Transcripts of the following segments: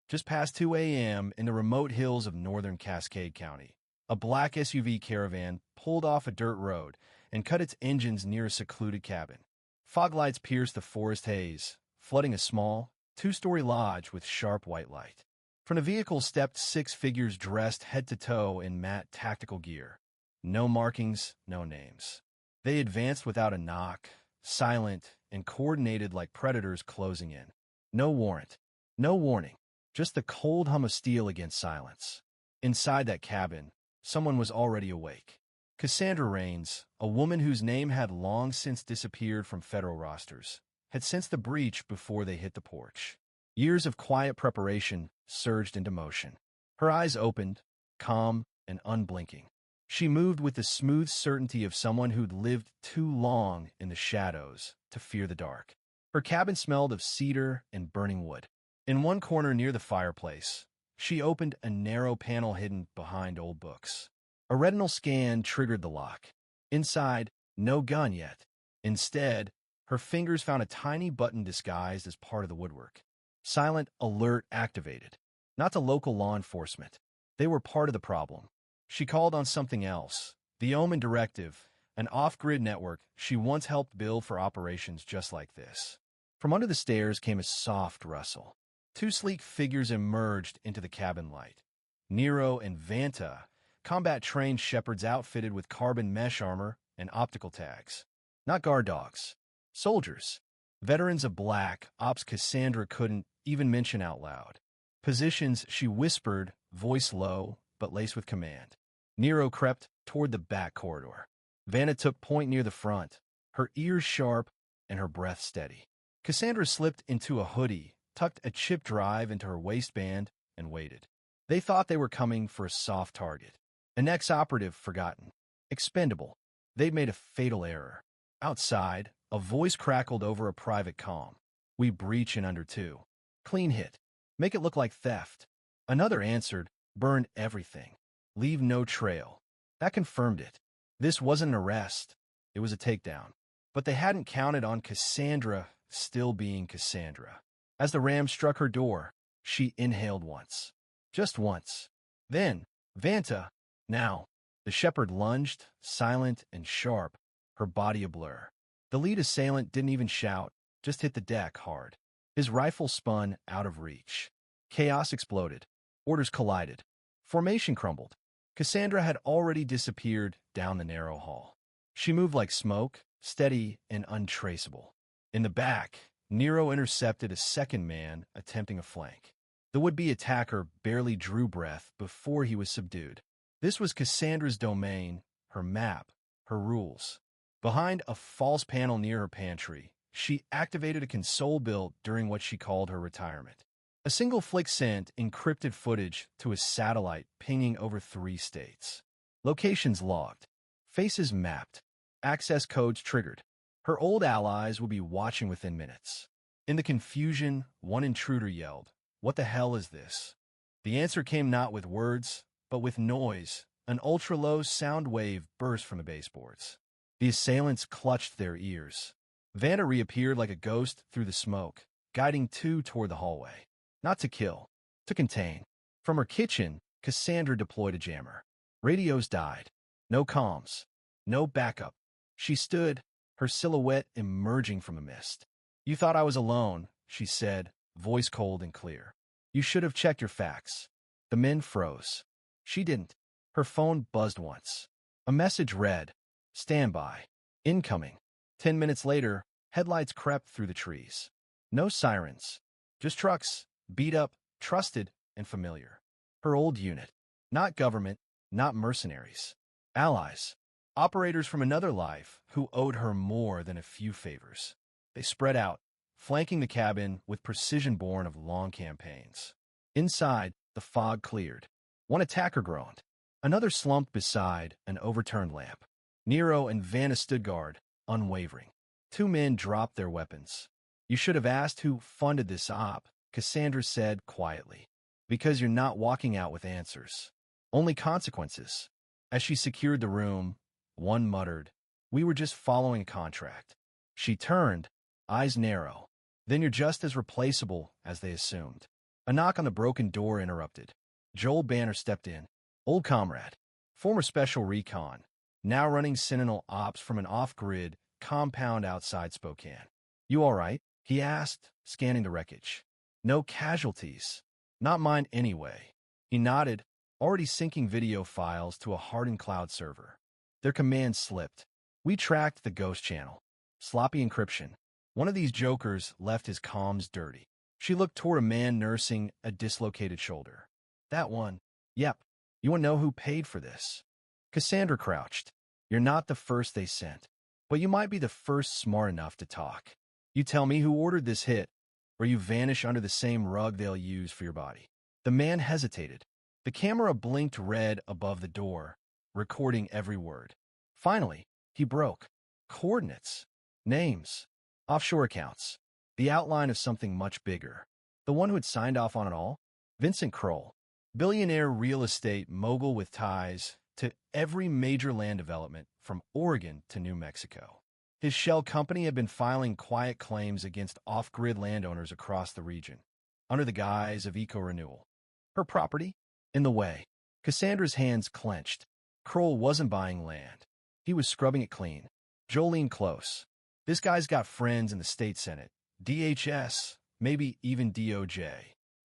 Just past 2 a.m. in the remote hills of northern Cascade County, a black SUV caravan pulled off a dirt road and cut its engines near a secluded cabin. Fog lights pierced the forest haze, flooding a small, two-story lodge with sharp white light. From the vehicle stepped 6 figures dressed head to toe in matte tactical gear. No markings, no names. They advanced without a knock, silent and coordinated like predators closing in. No warrant, no warning, just the cold hum of steel against silence. Inside that cabin, someone was already awake. Cassandra Rains, a woman whose name had long since disappeared from federal rosters, had sensed the breach before they hit the porch. Years of quiet preparation surged into motion. Her eyes opened, calm and unblinking. She moved with the smooth certainty of someone who'd lived too long in the shadows to fear the dark. Her cabin smelled of cedar and burning wood. In one corner near the fireplace, she opened a narrow panel hidden behind old books. A retinal scan triggered the lock. Inside, no gun yet. Instead, her fingers found a tiny button disguised as part of the woodwork. Silent Alert activated. Not to local law enforcement. They were part of the problem. She called on something else, the Omen Directive, an off-grid network she once helped build for operations just like this. From under the stairs came a soft rustle. 2 sleek figures emerged into the cabin light. Nero and Vanta, combat-trained shepherds outfitted with carbon mesh armor and optical tags. Not guard dogs. Soldiers. Veterans of black, ops Cassandra couldn't even mention out loud. Positions she whispered, voice low, but laced with command. Nero crept toward the back corridor. Vanna took point near the front, her ears sharp and her breath steady. Cassandra slipped into a hoodie, tucked a chip drive into her waistband, and waited. They thought they were coming for a soft target. An ex-operative forgotten. Expendable. They'd made a fatal error. Outside, a voice crackled over a private comm. We breach in under 2. Clean hit. Make it look like theft. Another answered, burn everything. Leave no trail. That confirmed it. This wasn't an arrest. It was a takedown. But they hadn't counted on Cassandra still being Cassandra. As the ram struck her door, she inhaled once. Just once. Then, Vanta, now. The shepherd lunged, silent and sharp, her body a blur. The lead assailant didn't even shout, just hit the deck hard. His rifle spun out of reach. Chaos exploded. Orders collided. Formation crumbled. Cassandra had already disappeared down the narrow hall. She moved like smoke, steady and untraceable. In the back, Nero intercepted a second man attempting a flank. The would-be attacker barely drew breath before he was subdued. This was Cassandra's domain, her map, her rules. Behind a false panel near her pantry, she activated a console built during what she called her retirement. A single flick sent encrypted footage to a satellite pinging over 3 states. Locations logged. Faces mapped. Access codes triggered. Her old allies would be watching within minutes. In the confusion, one intruder yelled, "What the hell is this?" The answer came not with words, but with noise. An ultra-low sound wave burst from the baseboards. The assailants clutched their ears. Vanna reappeared like a ghost through the smoke, guiding 2 toward the hallway. Not to kill, to contain. From her kitchen, Cassandra deployed a jammer. Radios died. No comms. No backup. She stood, her silhouette emerging from a mist. "You thought I was alone," she said, voice cold and clear. "You should have checked your facts." The men froze. She didn't. Her phone buzzed once. A message read, "Standby. Incoming." 10 minutes later, headlights crept through the trees. No sirens. Just trucks, beat up, trusted, and familiar. Her old unit. Not government, not mercenaries. Allies. Operators from another life who owed her more than a few favors. They spread out, flanking the cabin with precision born of long campaigns. Inside, the fog cleared. One attacker groaned. Another slumped beside an overturned lamp. Nero and Vanna stood guard, unwavering. 2 men dropped their weapons. "You should have asked who funded this op," Cassandra said quietly. "Because you're not walking out with answers. Only consequences." As she secured the room, one muttered, "We were just following a contract." She turned, eyes narrow. "Then you're just as replaceable as they assumed." A knock on the broken door interrupted. Joel Banner stepped in. Old comrade, former Special Recon, now running Sentinel Ops from an off-grid compound outside Spokane. You all right? He asked, scanning the wreckage. No casualties. Not mine anyway. He nodded, already syncing video files to a hardened cloud server. Their command slipped. We tracked the ghost channel. Sloppy encryption. One of these jokers left his comms dirty. She looked toward a man nursing a dislocated shoulder. That one. Yep. You want to know who paid for this? Cassandra crouched. You're not the first they sent, but you might be the first smart enough to talk. You tell me who ordered this hit, or you vanish under the same rug they'll use for your body. The man hesitated. The camera blinked red above the door, recording every word. Finally, he broke. Coordinates. Names. Offshore accounts. The outline of something much bigger. The one who had signed off on it all? Vincent Kroll. Billionaire real estate mogul with ties to every major land development from Oregon to New Mexico. His shell company had been filing quiet claims against off-grid landowners across the region, under the guise of eco-renewal. Her property? In the way. Cassandra's hands clenched. Kroll wasn't buying land. He was scrubbing it clean. Joel leaned close. This guy's got friends in the state senate, DHS, maybe even DOJ.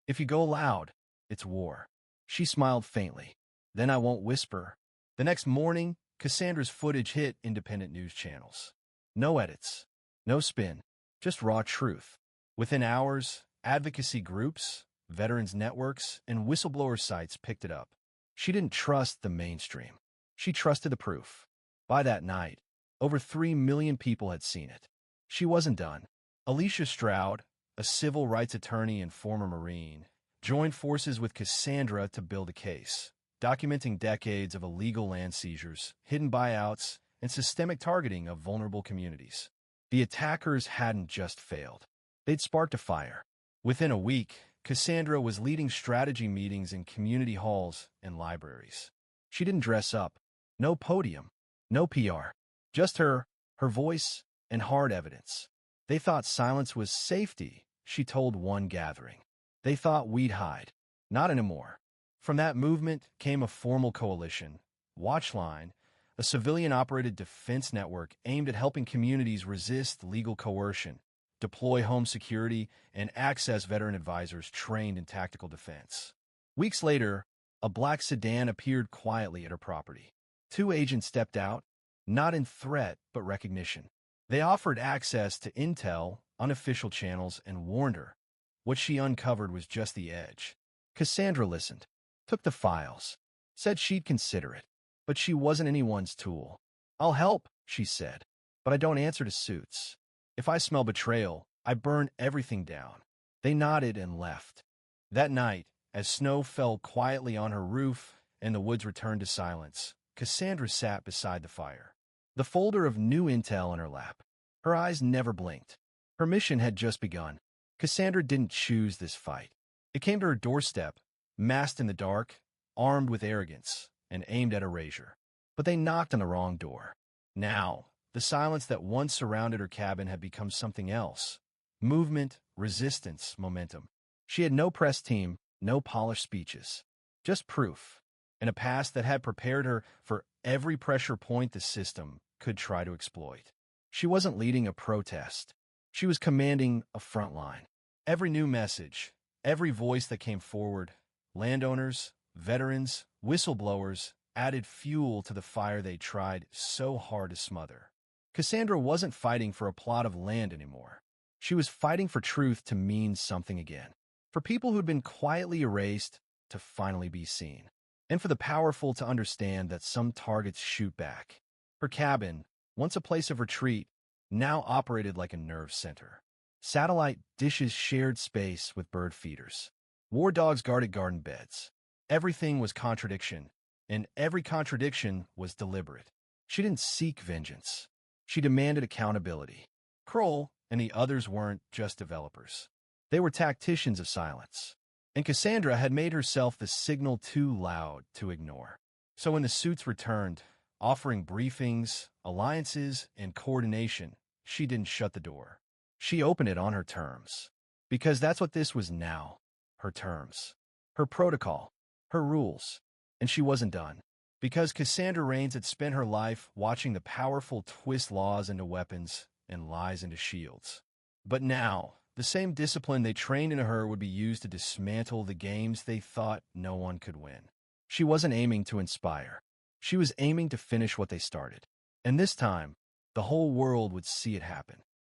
If you go loud, it's war. She smiled faintly. Then I won't whisper. The next morning, Cassandra's footage hit independent news channels. No edits. No spin. Just raw truth. Within hours, advocacy groups, veterans networks, and whistleblower sites picked it up. She didn't trust the mainstream. She trusted the proof. By that night, over 3 million people had seen it. She wasn't done. Alicia Stroud, a civil rights attorney and former Marine, joined forces with Cassandra to build a case, documenting decades of illegal land seizures, hidden buyouts, and systemic targeting of vulnerable communities. The attackers hadn't just failed. They'd sparked a fire. Within a week, Cassandra was leading strategy meetings in community halls and libraries. She didn't dress up. No podium. No PR. Just her voice, and hard evidence. They thought silence was safety, she told one gathering. They thought we'd hide. Not anymore. From that movement came a formal coalition, Watchline, a civilian-operated defense network aimed at helping communities resist legal coercion, deploy home security, and access veteran advisors trained in tactical defense. Weeks later, a black sedan appeared quietly at her property. 2 agents stepped out, not in threat but recognition. They offered access to intel, unofficial channels, and warned her. What she uncovered was just the edge. Cassandra listened, took the files, said she'd consider it, but she wasn't anyone's tool. I'll help, she said, but I don't answer to suits. If I smell betrayal, I burn everything down. They nodded and left. That night, as snow fell quietly on her roof and the woods returned to silence, Cassandra sat beside the fire, the folder of new intel in her lap. Her eyes never blinked. Her mission had just begun. Cassandra didn't choose this fight. It came to her doorstep, masked in the dark, armed with arrogance, and aimed at erasure. But they knocked on the wrong door. Now, the silence that once surrounded her cabin had become something else. Movement, resistance, momentum. She had no press team, no polished speeches. Just proof, and a past that had prepared her for every pressure point the system could try to exploit. She wasn't leading a protest. She was commanding a front line. Every new message, every voice that came forward, landowners, veterans, whistleblowers, added fuel to the fire they tried so hard to smother. Cassandra wasn't fighting for a plot of land anymore. She was fighting for truth to mean something again, for people who'd been quietly erased to finally be seen, and for the powerful to understand that some targets shoot back. Her cabin, once a place of retreat, now operated like a nerve center. Satellite dishes shared space with bird feeders. War dogs guarded garden beds. Everything was contradiction, and every contradiction was deliberate. She didn't seek vengeance. She demanded accountability. Kroll and the others weren't just developers. They were tacticians of silence. And Cassandra had made herself the signal too loud to ignore. So when the suits returned, offering briefings, alliances, and coordination, she didn't shut the door. She opened it on her terms. Because that's what this was now. her terms, her protocol, her rules. And she wasn't done. Because Cassandra Rains had spent her life watching the powerful twist laws into weapons and lies into shields. But now, the same discipline they trained in her would be used to dismantle the games they thought no one could win. She wasn't aiming to inspire. She was aiming to finish what they started. And this time, the whole world would see it happen.